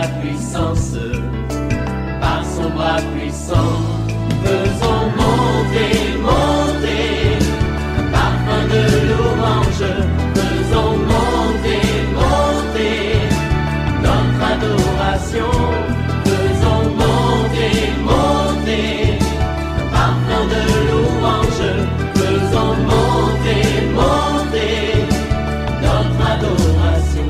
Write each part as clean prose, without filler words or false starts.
la puissance, par son bras puissant, faisons monter, monter, un parfum de louange, faisons monter, monter, notre adoration, faisons monter, monter, un parfum de louange, faisons monter, monter, notre adoration.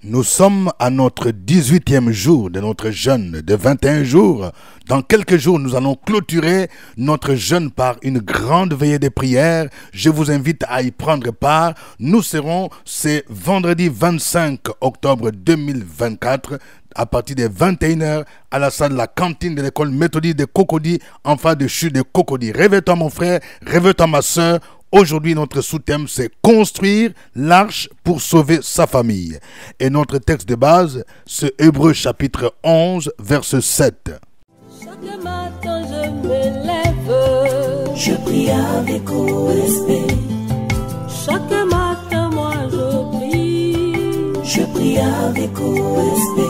Nous sommes à notre 18e jour de notre jeûne de 21 jours. Dans quelques jours, nous allons clôturer notre jeûne par une grande veillée de prière. Je vous invite à y prendre part. Nous serons ce vendredi 25 octobre 2024 à partir de 21h à la salle de la cantine de l'école méthodique de Cocody, en face de chute de Cocody. Réveille-toi mon frère, réveille-toi ma soeur. Aujourd'hui, notre sous-thème, c'est construire l'arche pour sauver sa famille. Et notre texte de base, c'est Hébreux chapitre 11, verset 7. Chaque matin, je me lève, je prie avec OSP. Chaque matin, moi, je prie avec OSP.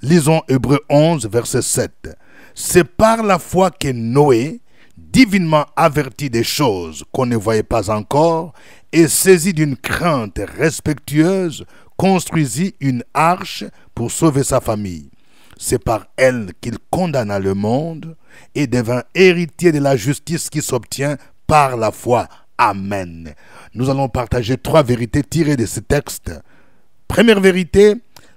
Lisons Hébreux 11, verset 7. C'est par la foi que Noé, divinement averti des choses qu'on ne voyait pas encore, et saisi d'une crainte respectueuse, construisit une arche pour sauver sa famille. C'est par elle qu'il condamna le monde et devint héritier de la justice qui s'obtient par la foi. Amen. Nous allons partager 3 vérités tirées de ce texte. Première vérité,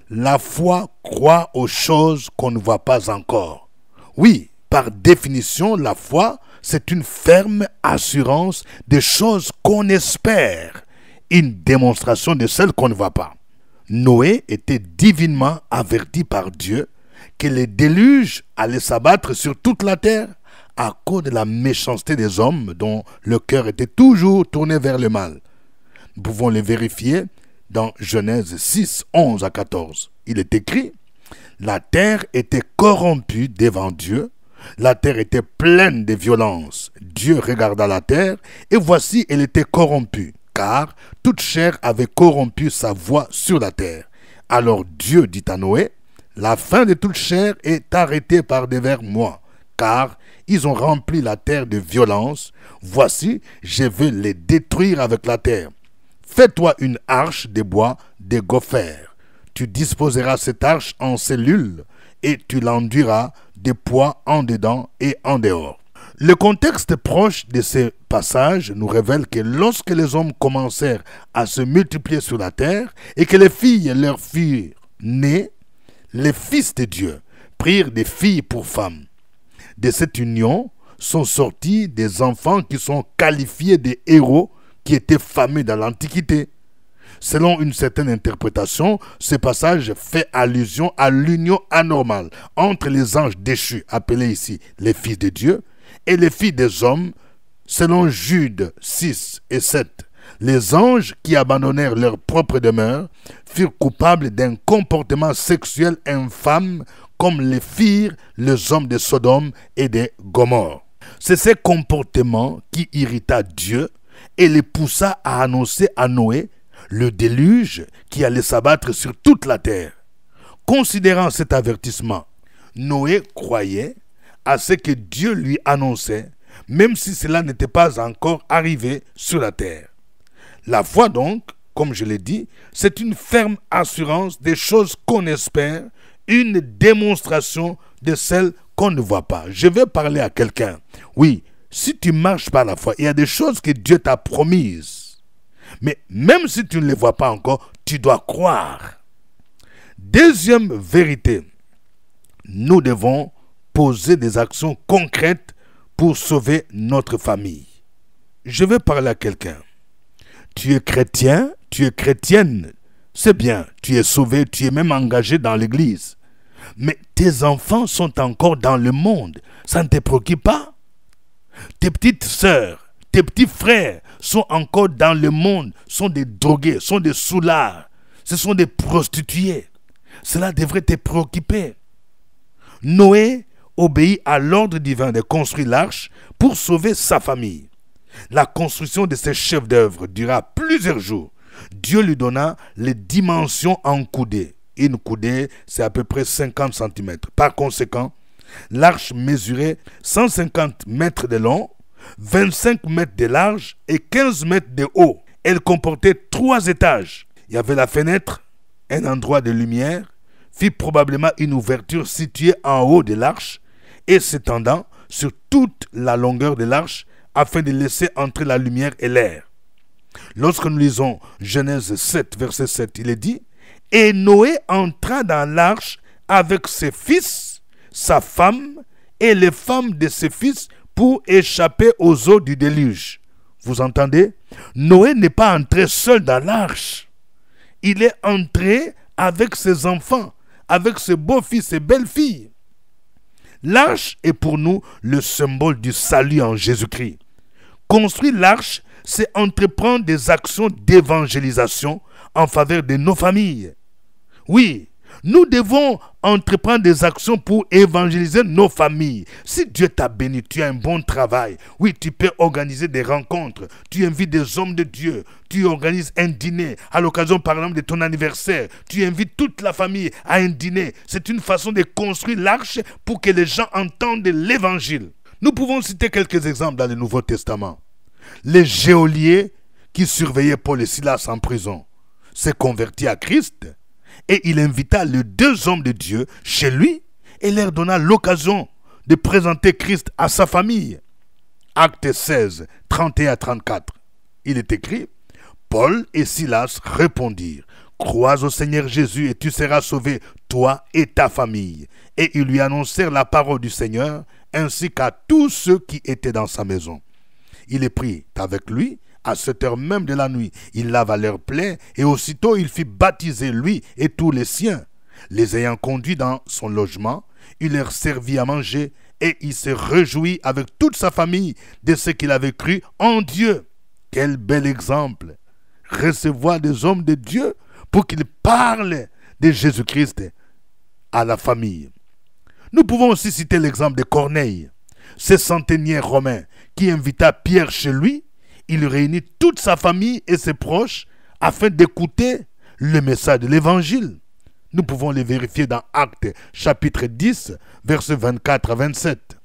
la foi croit aux choses qu'on ne voit pas encore. Oui, par définition, la foi, c'est une ferme assurance des choses qu'on espère, une démonstration de celles qu'on ne voit pas. Noé était divinement averti par Dieu que le déluge allait s'abattre sur toute la terre à cause de la méchanceté des hommes dont le cœur était toujours tourné vers le mal. Nous pouvons le vérifier dans Genèse 6, 11 à 14. Il est écrit, « La terre était corrompue devant Dieu, la terre était pleine de violence. Dieu regarda la terre, et voici, elle était corrompue, car toute chair avait corrompu sa voie sur la terre. Alors Dieu dit à Noé, la fin de toute chair est arrêtée par devers moi, car ils ont rempli la terre de violence. Voici, je vais les détruire avec la terre. Fais-toi une arche de bois de gopher. Tu disposeras cette arche en cellules, et tu l'enduiras de poids en dedans et en dehors. » Le contexte proche de ce passage nous révèle que lorsque les hommes commencèrent à se multiplier sur la terre et que les filles leur furent nées, les fils de Dieu prirent des filles pour femmes. De cette union sont sortis des enfants qui sont qualifiés de héros qui étaient fameux dans l'Antiquité. Selon une certaine interprétation, ce passage fait allusion à l'union anormale entre les anges déchus, appelés ici les fils de Dieu, et les filles des hommes, selon Jude 6 et 7. Les anges qui abandonnèrent leur propre demeure furent coupables d'un comportement sexuel infâme comme les firent les hommes de Sodome et de Gomorrhe. C'est ce comportement qui irrita Dieu et les poussa à annoncer à Noé le déluge qui allait s'abattre sur toute la terre. Considérant cet avertissement, Noé croyait à ce que Dieu lui annonçait, même si cela n'était pas encore arrivé sur la terre. La foi donc, comme je l'ai dit, c'est une ferme assurance des choses qu'on espère, une démonstration de celles qu'on ne voit pas. Je vais parler à quelqu'un. Oui, si tu marches par la foi, il y a des choses que Dieu t'a promises. Mais même si tu ne les vois pas encore, tu dois croire. Deuxième vérité, nous devons poser des actions concrètes pour sauver notre famille. Je vais parler à quelqu'un. Tu es chrétien, tu es chrétienne, c'est bien, tu es sauvé, tu es même engagé dans l'église. Mais tes enfants sont encore dans le monde, ça ne te préoccupe pas? Tes petites sœurs, tes petits frères sont encore dans le monde, sont des drogués, sont des soulards, ce sont des prostituées. Cela devrait te préoccuper. Noé obéit à l'ordre divin de construire l'arche pour sauver sa famille. La construction de ce chef-d'œuvre dura plusieurs jours. Dieu lui donna les dimensions encoudées. Une coudée, c'est à peu près 50 cm. Par conséquent, l'arche mesurait 150 mètres de long, 25 mètres de large et 15 mètres de haut. Elle comportait 3 étages. Il y avait la fenêtre, un endroit de lumière, fit probablement une ouverture située en haut de l'arche et s'étendant sur toute la longueur de l'arche afin de laisser entrer la lumière et l'air. Lorsque nous lisons Genèse 7, verset 7, il est dit « Et Noé entra dans l'arche avec ses fils, sa femme et les femmes de ses fils pour échapper aux eaux du déluge. » Vous entendez? Noé n'est pas entré seul dans l'arche. Il est entré avec ses enfants, avec ses beaux-fils et belles-filles. L'arche est pour nous le symbole du salut en Jésus-Christ. Construire l'arche, c'est entreprendre des actions d'évangélisation en faveur de nos familles. Oui, nous devons entreprendre des actions pour évangéliser nos familles. Si Dieu t'a béni, tu as un bon travail. Oui, tu peux organiser des rencontres. Tu invites des hommes de Dieu. Tu organises un dîner à l'occasion, par exemple, de ton anniversaire. Tu invites toute la famille à un dîner. C'est une façon de construire l'arche pour que les gens entendent l'évangile. Nous pouvons citer quelques exemples dans le Nouveau Testament. Les geôliers qui surveillaient Paul et Silas en prison s'est converti à Christ et il invita les 2 hommes de Dieu chez lui et leur donna l'occasion de présenter Christ à sa famille. Actes 16, 31 à 34. Il est écrit « Paul et Silas répondirent « Crois au Seigneur Jésus et tu seras sauvé, toi et ta famille. » Et ils lui annoncèrent la parole du Seigneur ainsi qu'à tous ceux qui étaient dans sa maison. Il est pris avec lui à cette heure même de la nuit. Il lava leurs plaies et aussitôt il fit baptiser lui et tous les siens. Les ayant conduits dans son logement, il leur servit à manger et il se réjouit avec toute sa famille de ce qu'il avait cru en Dieu. Quel bel exemple! Recevoir des hommes de Dieu pour qu'ils parlent de Jésus-Christ à la famille. Nous pouvons aussi citer l'exemple de Corneille, ce centenier romain qui invita Pierre chez lui. Il réunit toute sa famille et ses proches afin d'écouter le message de l'évangile. Nous pouvons le vérifier dans Actes chapitre 10, versets 24 à 27.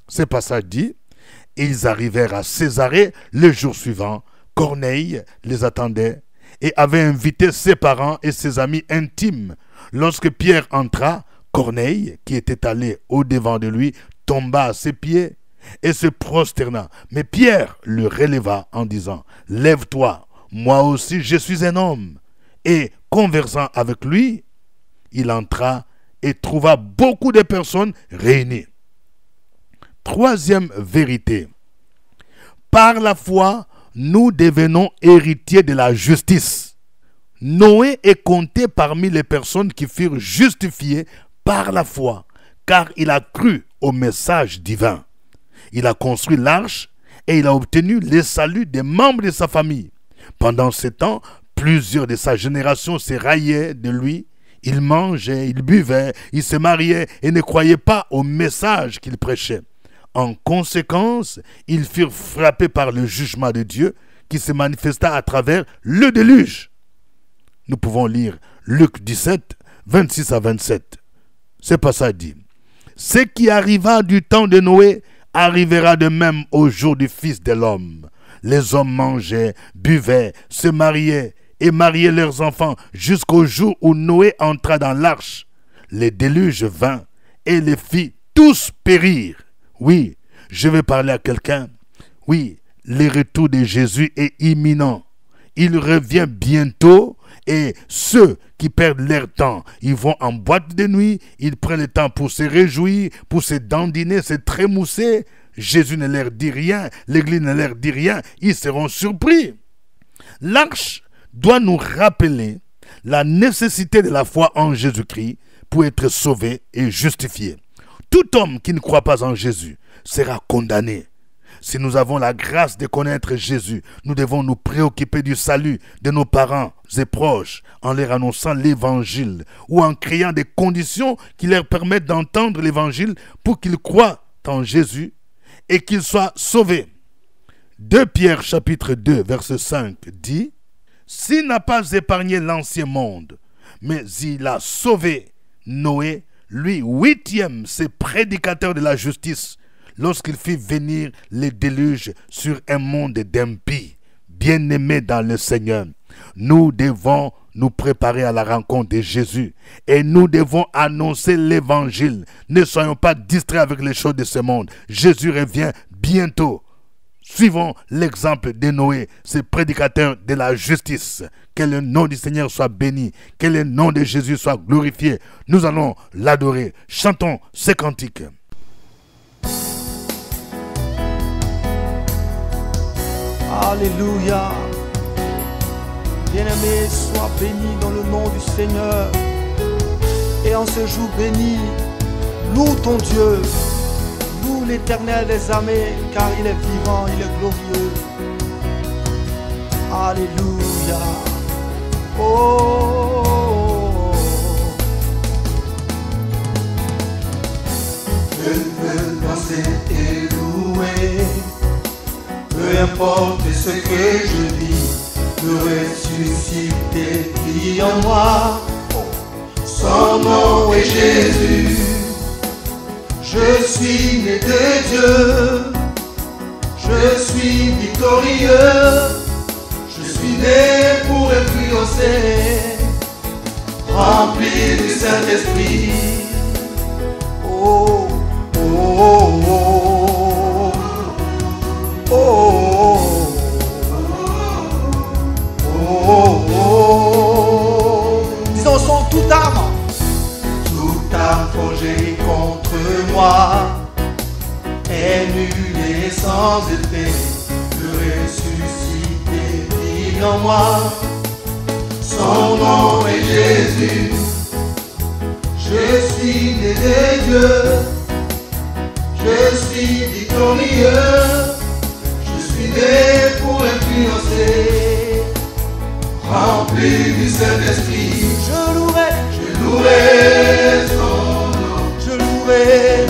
Ce passage dit « Ils arrivèrent à Césarée le jour suivant. Corneille les attendait et avait invité ses parents et ses amis intimes. Lorsque Pierre entra, Corneille, qui était allé au-devant de lui, tomba à ses pieds et se prosterna. Mais Pierre le releva en disant « Lève-toi, moi aussi je suis un homme. » Et conversant avec lui, il entra et trouva beaucoup de personnes réunies. Troisième vérité. Par la foi, nous devenons héritiers de la justice. Noé est compté parmi les personnes qui furent justifiées par la foi, car il a cru au message divin. Il a construit l'arche et il a obtenu le salut des membres de sa famille. Pendant ce temps, plusieurs de sa génération se raillaient de lui. Ils mangeaient, ils buvaient, ils se mariaient et ne croyaient pas au message qu'il prêchait. En conséquence, ils furent frappés par le jugement de Dieu qui se manifesta à travers le déluge. Nous pouvons lire Luc 17, 26 à 27. Ce passage dit « Ce qui arriva du temps de Noé arrivera de même au jour du Fils de l'homme. Les hommes mangeaient, buvaient, se mariaient et mariaient leurs enfants jusqu'au jour où Noé entra dans l'arche. Le déluge vint et les fit tous périr. » Oui, je vais parler à quelqu'un. Oui, le retour de Jésus est imminent. Il revient bientôt et ceux qui perdent leur temps, ils vont en boîte de nuit, ils prennent le temps pour se réjouir, pour se dandiner, se trémousser. Jésus ne leur dit rien, l'Église ne leur dit rien, ils seront surpris. L'arche doit nous rappeler la nécessité de la foi en Jésus-Christ pour être sauvé et justifié. Tout homme qui ne croit pas en Jésus sera condamné. Si nous avons la grâce de connaître Jésus, nous devons nous préoccuper du salut de nos parents et proches en leur annonçant l'évangile ou en créant des conditions qui leur permettent d'entendre l'évangile pour qu'ils croient en Jésus et qu'ils soient sauvés. 2 Pierre chapitre 2 verset 5 dit « S'il n'a pas épargné l'ancien monde, mais il a sauvé Noé, lui, 8e, c'est prédicateur de la justice, lorsqu'il fit venir les déluges sur un monde d'impies. Bien-aimés dans le Seigneur, nous devons nous préparer à la rencontre de Jésus et nous devons annoncer l'évangile. Ne soyons pas distraits avec les choses de ce monde. Jésus revient bientôt. Suivons l'exemple de Noé, ce prédicateur de la justice. Que le nom du Seigneur soit béni, que le nom de Jésus soit glorifié. Nous allons l'adorer. Chantons ces cantiques. Alléluia. Bien-aimé, sois béni dans le nom du Seigneur. Et en ce jour béni, loue ton Dieu. Loue l'Éternel des armées, car il est vivant, il est glorieux. Alléluia. Oh. Je veux danser et louer. Peu importe ce que je vis, le ressuscité vit en moi. Son nom est Jésus. Je suis né de Dieu. Je suis victorieux. Je suis né pour influencer, rempli du Saint-Esprit. Oh, oh, oh, oh, oh, oh, oh. Disons son toute arme. Toute arme forgée contre moi est nulle et sans effet. Le ressuscité vit en moi. Son nom est Jésus. Je suis né de Dieu. Je suis victorieux. Je suis né pour influencer, rempli du Saint-Esprit. Je louerai son nom. Je louerai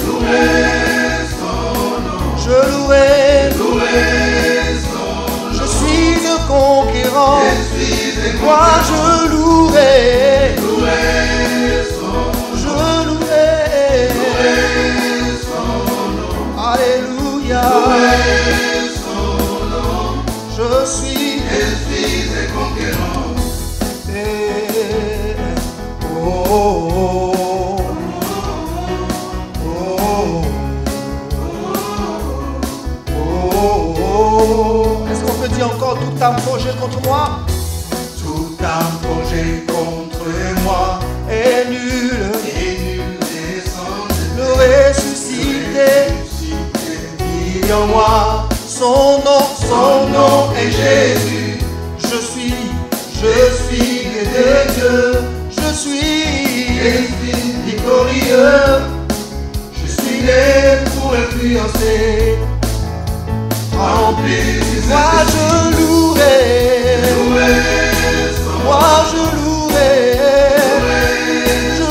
son nom. Je louerai son nom. Je suis un conquérant. Je suis un Moi je louerai son nom. Je louerai son nom. Alléluia. Son nom. Je suis un conquérant. Oh, oh, oh, oh, oh. Est-ce qu'on peut dire encore toute arme forgée contre moi? Toute arme forgée contre moi est nulle. Et sans Le ressuscité vit en moi. Son nom est Jésus. Je suis né de Dieu. Je suis victorieux. Je suis né pour influencer, rempli du Moi je louerai Moi je louerai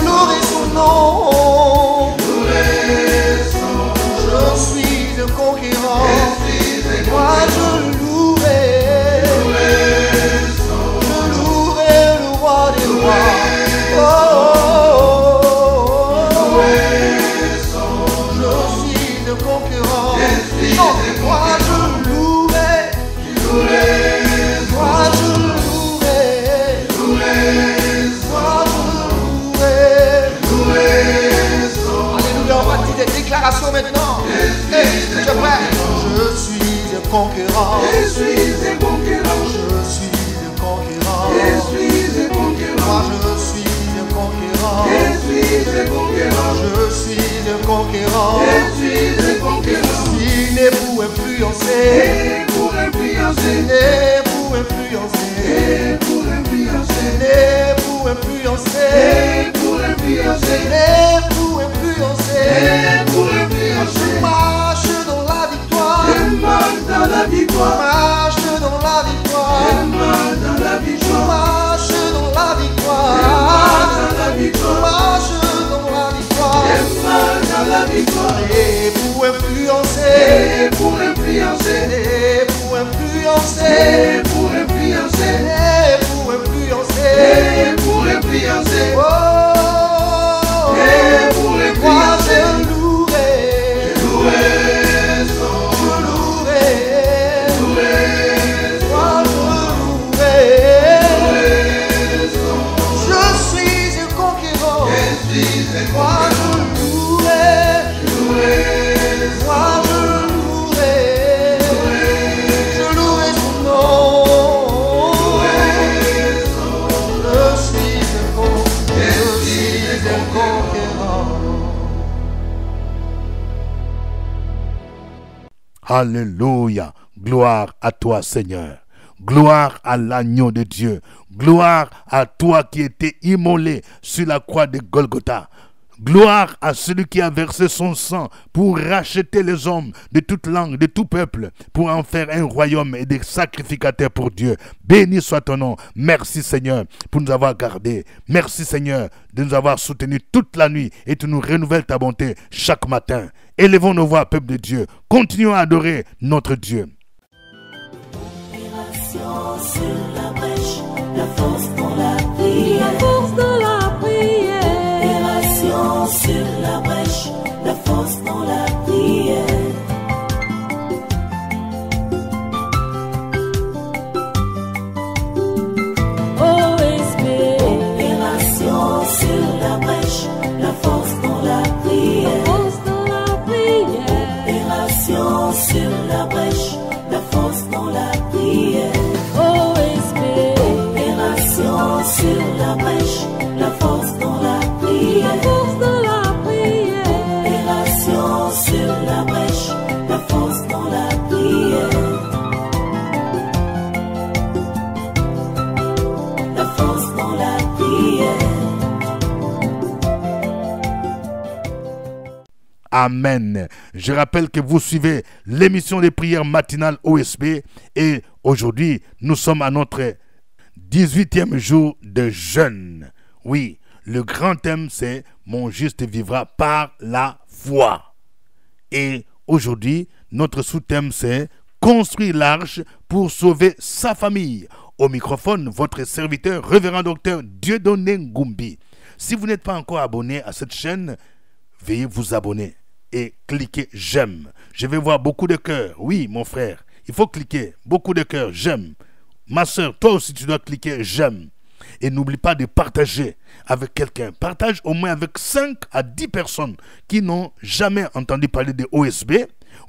son nom. Je suis un conquérant. Moi je louerai le roi des rois. Oh, oh, oh, oh. Je suis un conquérant. Non, moi je louerai. Moi je louerai. Moi je louerai. Alléluia, on va dire des déclarations maintenant. Hey, tu es prêt? Je suis un conquérant. Je suis un conquérant. Je suis un conquérant. Je suis un conquérant. Moi je suis un conquérant. Je suis un conquérant. Je suis un conquérant. Je suis un conquérant. Il n'est pour influencer. Et pour influencer. Il n'est pour influencer. Et pour influencer. Il n'est pour influencer. Et pour influencer. Il est pour influencer. Et pour influencer. Je marche dans la victoire. Je marche dans la Je victoire. marche dans la victoire. Je marche dans la Je victoire. marche dans la Je victoire. marche dans la Je victoire. marche dans la victoire. Je marche dans la victoire. Et pour influencer. Et pour influencer. Et pour influencer. Et pour influencer. Et pour influencer. Et pour influencer. Oh, et pour les moi prier, je louerai, je louerai son je nom, louerai, louerai moi je louerai. Je suis un conquérant, je suis un moi conquérant, je louerai, louerai moi je louerai son nom. Je suis un conquérant. Alléluia. Gloire à toi, Seigneur. Gloire à l'agneau de Dieu. Gloire à toi qui étais immolé sur la croix de Golgotha. Gloire à celui qui a versé son sang pour racheter les hommes de toute langue, de tout peuple, pour en faire un royaume et des sacrificateurs pour Dieu. Béni soit ton nom. Merci Seigneur pour nous avoir gardés. Merci Seigneur de nous avoir soutenus toute la nuit et tu nous renouvelles ta bonté chaque matin. Élevons nos voix, peuple de Dieu. Continuons à adorer notre Dieu. Opération sur la brèche, la force dans la prière. La force dans la prière. Opération sur la brèche, la force dans la prière. OSB. Opération sur la brèche, la force dans la prière. Force dans la prière. Opération sur la brèche, la force dans la prière. OSB. Opération sur la brèche, la force dans la prière. Force dans la prière. Opération sur la brèche, la force dans la prière. La force dans la prière. Amen. Je rappelle que vous suivez l'émission des prières matinales OSB et aujourd'hui, nous sommes à notre 18e jour de jeûne. Oui, le grand thème c'est « Mon juste vivra par la foi ». Et aujourd'hui, notre sous-thème c'est « Construire l'arche pour sauver sa famille ». Au microphone, votre serviteur, révérend docteur Dieudonné Ngumbi. Si vous n'êtes pas encore abonné à cette chaîne, veuillez vous abonner et cliquez j'aime. Je vais voir beaucoup de cœurs. Oui, mon frère, il faut cliquer. Beaucoup de cœurs, j'aime. Ma soeur, toi aussi, tu dois cliquer j'aime. Et n'oublie pas de partager avec quelqu'un. Partage au moins avec 5 à 10 personnes qui n'ont jamais entendu parler de OSB.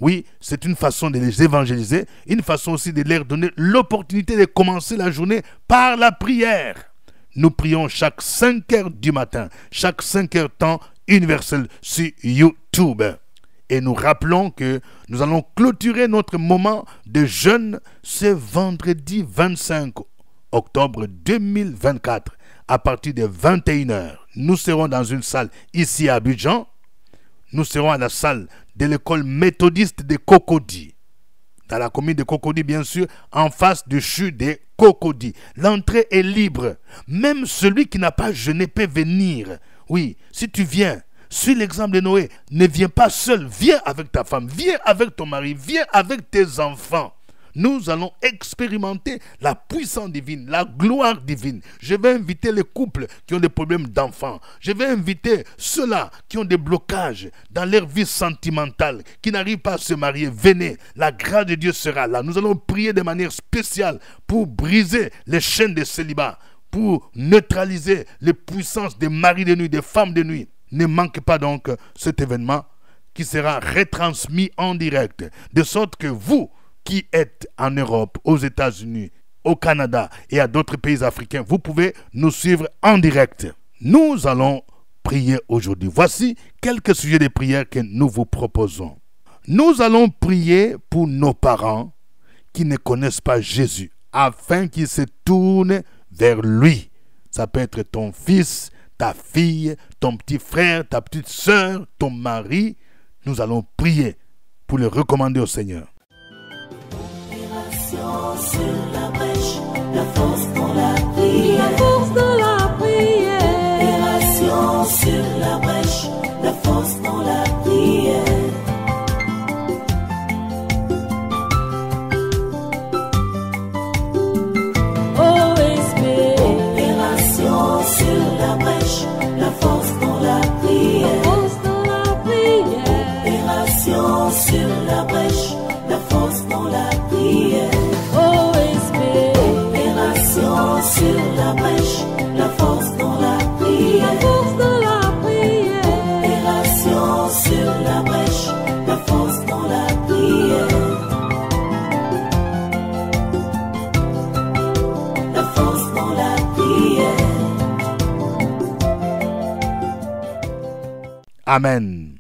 Oui, c'est une façon de les évangéliser, une façon aussi de leur donner l'opportunité de commencer la journée par la prière. Nous prions chaque 5 heures du matin, chaque 5 heures temps universel sur YouTube. Et nous rappelons que nous allons clôturer notre moment de jeûne ce vendredi 25 octobre 2024 à partir de 21h. Nous serons dans une salle ici à Abidjan. Nous serons à la salle de l'école méthodiste de Cocody. Dans la commune de Cocody, bien sûr, en face du CHU de Cocody. L'entrée est libre. Même celui qui n'a pas jeûné peut venir. Oui, si tu viens, suis l'exemple de Noé, ne viens pas seul, viens avec ta femme, viens avec ton mari, viens avec tes enfants. Nous allons expérimenter la puissance divine, la gloire divine. Je vais inviter les couples qui ont des problèmes d'enfants. Je vais inviter ceux-là qui ont des blocages dans leur vie sentimentale, qui n'arrivent pas à se marier. Venez, la grâce de Dieu sera là. Nous allons prier de manière spéciale pour briser les chaînes de célibat, pour neutraliser les puissances des maris de nuit, des femmes de nuit. Ne manquez pas donc cet événement qui sera retransmis en direct, de sorte que vous qui êtes en Europe, aux États-Unis, au Canada et à d'autres pays africains, vous pouvez nous suivre en direct. Nous allons prier aujourd'hui. Voici quelques sujets de prière que nous vous proposons. Nous allons prier pour nos parents qui ne connaissent pas Jésus, afin qu'ils se tournent vers lui. Ça peut être ton fils, ta fille, ton petit frère, ta petite soeur, ton mari. Nous allons prier pour les recommander au Seigneur. Opération sur la brèche, la force dans la prière. La force dans la prière. Opération sur la brèche, la force dans la prière. OSB. Opération sur la brèche, Amen.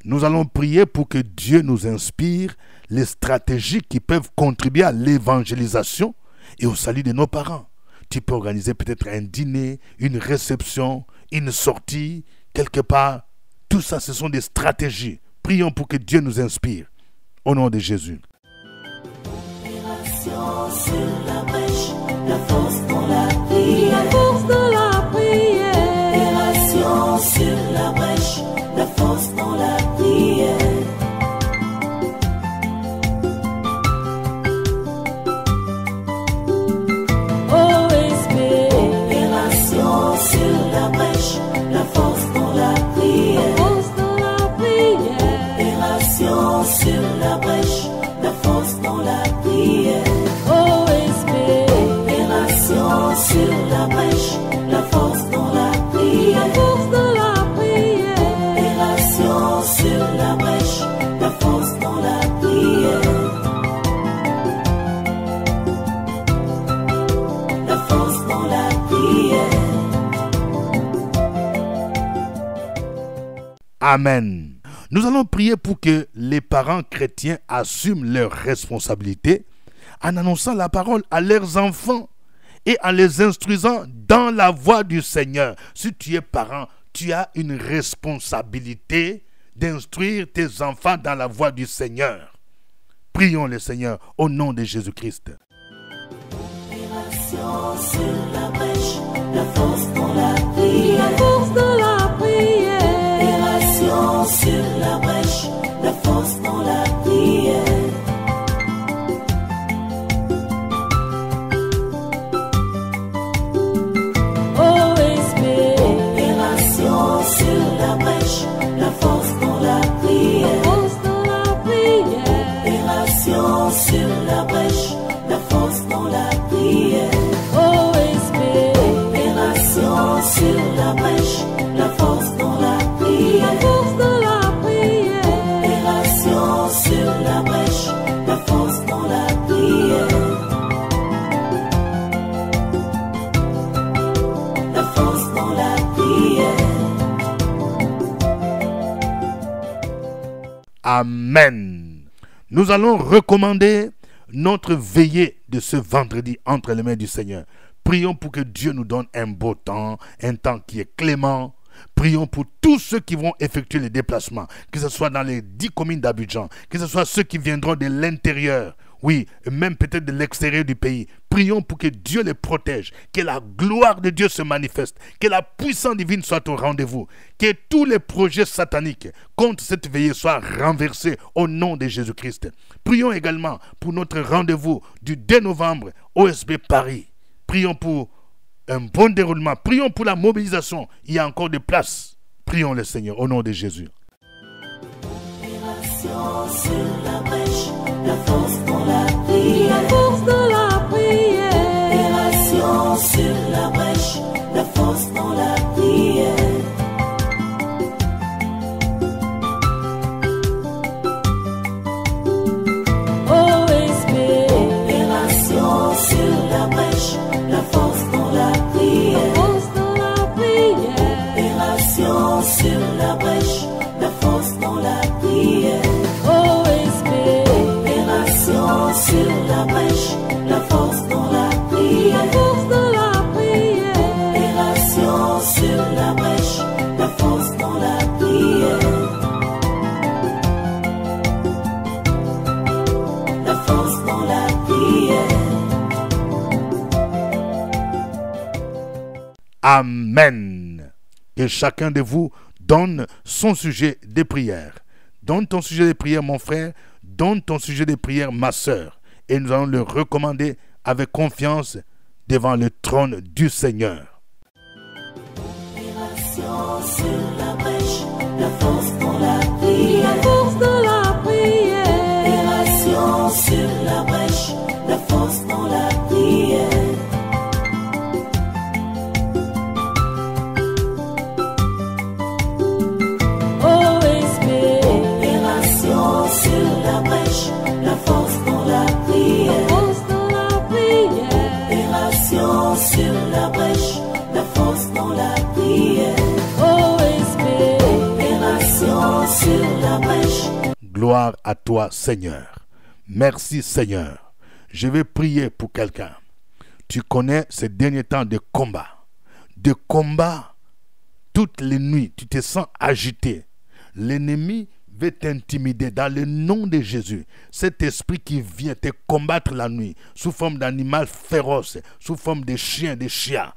Nous allons prier pour que Dieu nous inspire les stratégies qui peuvent contribuer à l'évangélisation et au salut de nos parents. Tu peux organiser peut-être un dîner, une réception, une sortie, quelque part. Tout ça, ce sont des stratégies. Prions pour que Dieu nous inspire. Au nom de Jésus. Opération sur la brèche, la force dans la prière. La force de la prière. Opération sur la brèche, la force dans la prière. OSB. Opération sur la brèche, la force dans la prière. Force de la prière. Opération sur la brèche, la force dans la prière. OSB. Opération sur la brèche, la force dans la prière. La force de la prière. Opération sur la brèche, la force dans la prière. La force dans la prière. Amen. Nous allons prier pour que les parents chrétiens assument leurs responsabilités en annonçant la parole à leurs enfants et en les instruisant dans la voie du Seigneur. Si tu es parent, tu as une responsabilité d'instruire tes enfants dans la voie du Seigneur. Prions le Seigneur au nom de Jésus-Christ. Opération sur la brèche, la force dans la prière. La force de la prière. Opération sur la brèche, la force dans la prière. OSB. Opération sur la brèche, la force dans la prière. Force de la prière. Opération sur la brèche, la force dans la prière. OSB. Opération sur la brèche, la force dans la prière. La force de la prière. Opération sur la brèche, la force dans la prière. La force dans la prière. Amen. Nous allons recommander notre veillée de ce vendredi entre les mains du Seigneur. Prions pour que Dieu nous donne un beau temps, un temps qui est clément. Prions pour tous ceux qui vont effectuer les déplacements, que ce soit dans les 10 communes d'Abidjan, que ce soit ceux qui viendront de l'intérieur, oui, et même peut-être de l'extérieur du pays. Prions pour que Dieu les protège, que la gloire de Dieu se manifeste, que la puissance divine soit au rendez-vous, que tous les projets sataniques contre cette veillée soient renversés au nom de Jésus-Christ. Prions également pour notre rendez-vous du 2 novembre, OSB Paris. Prions pour un bon déroulement. Prions pour la mobilisation. Il y a encore des places. Prions le Seigneur au nom de Jésus. Opération sur la brèche, la force dans la prière. La force de la prière. Opération sur la brèche, la force dans la prière. OSB. Opération sur la brèche, la force dans la prière. Force de la prière. Opération sur la brèche, la force dans la prière. OSB. Opération sur la brèche, la force dans la prière. La force de la prière. Opération sur la brèche, la force dans la prière. La force dans la prière. Amen. Et chacun de vous donne son sujet de prière. Donne ton sujet de prière, mon frère. Donne ton sujet de prière, ma soeur. Et nous allons le recommander avec confiance devant le trône du Seigneur. Opération sur la brèche, la force dans la prière. La force de la prière. Opération sur la brèche, la force dans la prière. OSB. Opération sur la brèche, la force dans la prière. Force de la prière. Opération sur la brèche, la force dans la prière. OSB. à toi, Seigneur. Merci, Seigneur. Je vais prier pour quelqu'un. Tu connais ces derniers temps de combat. De combat, toutes les nuits, tu te sens agité. L'ennemi veut t'intimider dans le nom de Jésus. Cet esprit qui vient te combattre la nuit, sous forme d'animal féroce, sous forme de chien, de chien,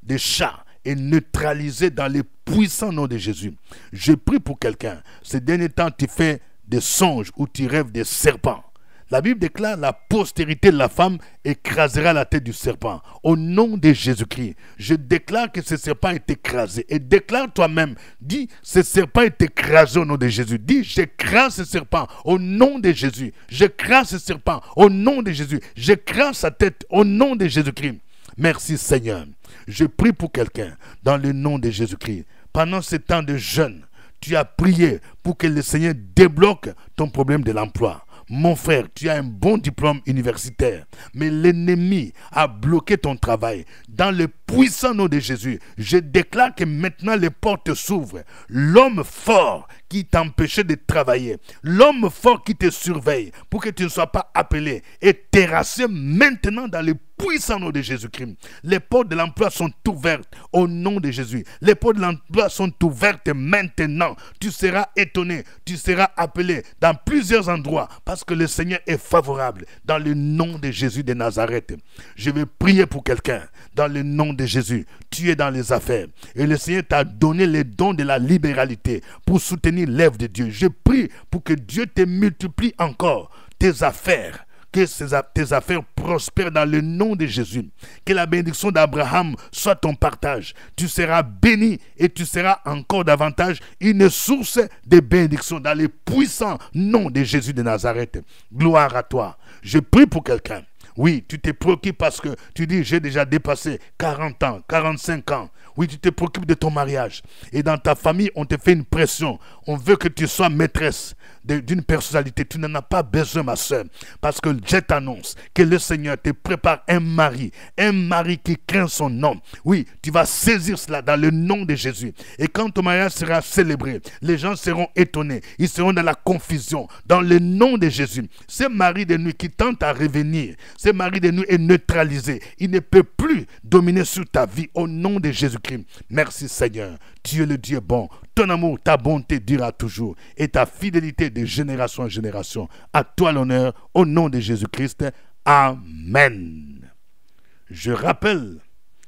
de chat, est neutralisé dans le puissant nom de Jésus. Je prie pour quelqu'un. Ces derniers temps, tu fais des songes où tu rêves des serpents. La Bible déclare la postérité de la femme écrasera la tête du serpent. Au nom de Jésus-Christ, je déclare que ce serpent est écrasé. Et déclare toi-même, dis, ce serpent est écrasé au nom de Jésus. Dis, j'écrase ce serpent au nom de Jésus. J'écrase ce serpent au nom de Jésus. J'écrase sa tête au nom de Jésus-Christ. Merci Seigneur. Je prie pour quelqu'un dans le nom de Jésus-Christ. Pendant ce temps de jeûne, tu as prié pour que le Seigneur débloque ton problème de l'emploi. Mon frère, tu as un bon diplôme universitaire, mais l'ennemi a bloqué ton travail. Dans le puissant nom de Jésus, je déclare que maintenant les portes s'ouvrent. L'homme fort qui t'empêchait de travailler, l'homme fort qui te surveille pour que tu ne sois pas appelé, est terrassé maintenant dans le puissant nom de Jésus-Christ. Les portes de l'emploi sont ouvertes au nom de Jésus. Les portes de l'emploi sont ouvertes maintenant. Tu seras étonné, tu seras appelé dans plusieurs endroits parce que le Seigneur est favorable dans le nom de Jésus de Nazareth. Je vais prier pour quelqu'un dans le nom de Jésus. Tu es dans les affaires et le Seigneur t'a donné les dons de la libéralité pour soutenir l'œuvre de Dieu. Je prie pour que Dieu te multiplie encore tes affaires. Que tes affaires prospèrent dans le nom de Jésus. Que la bénédiction d'Abraham soit ton partage. Tu seras béni et tu seras encore davantage une source de bénédiction dans le puissant nom de Jésus de Nazareth. Gloire à toi. Je prie pour quelqu'un. Oui, tu te préoccupes parce que tu dis, j'ai déjà dépassé 40 ans, 45 ans. Oui, tu te préoccupes de ton mariage. Et dans ta famille, on te fait une pression. On veut que tu sois maîtresse d'une personnalité. Tu n'en as pas besoin, ma soeur. Parce que je t'annonce que le Seigneur te prépare un mari qui craint son nom. Oui, tu vas saisir cela dans le nom de Jésus. Et quand ton mariage sera célébré, les gens seront étonnés. Ils seront dans la confusion. Dans le nom de Jésus. Ce mari de nuit qui tente à revenir, ce mari de nuit est neutralisé. Il ne peut plus dominer sur ta vie au nom de Jésus-Christ. Merci Seigneur. Tu es le Dieu bon. Ton amour, ta bonté durera toujours. Et ta fidélité de génération en génération. À toi l'honneur au nom de Jésus-Christ. Amen. Je rappelle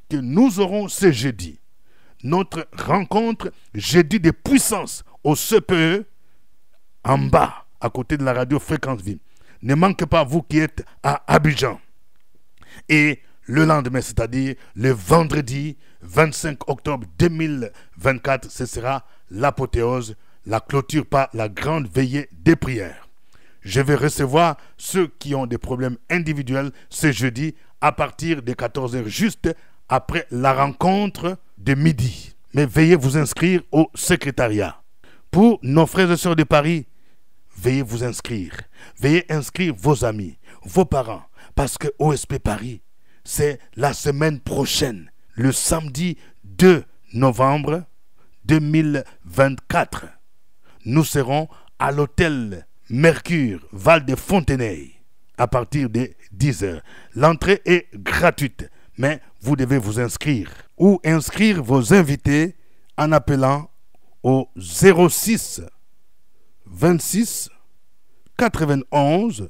que nous aurons ce jeudi notre rencontre jeudi de puissance au CPE en bas, à côté de la radio Fréquence Vie. Ne manquez pas, vous qui êtes à Abidjan. Et le lendemain, c'est-à-dire le vendredi 25 octobre 2024, ce sera l'apothéose, la clôture par la grande veillée des prières. Je vais recevoir ceux qui ont des problèmes individuels ce jeudi à partir de 14h, juste après la rencontre de midi. Mais veuillez vous inscrire au secrétariat. Pour nos frères et sœurs de Paris, veuillez vous inscrire. Veuillez inscrire vos amis, vos parents, parce que OSP Paris, c'est la semaine prochaine, le samedi 2 novembre 2024. Nous serons à l'hôtel Mercure, Val de Fontenay, à partir de 10h. L'entrée est gratuite, mais vous devez vous inscrire ou inscrire vos invités en appelant au 06 26 91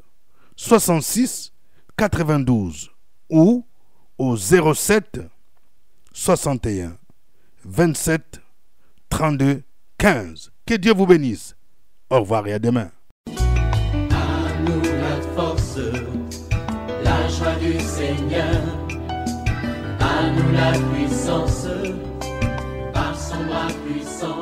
66 92 ou au 07 61 27 32 15. Que Dieu vous bénisse. Au revoir et à demain. À nous la force, la joie du Seigneur. À nous la puissance, par son bras puissant.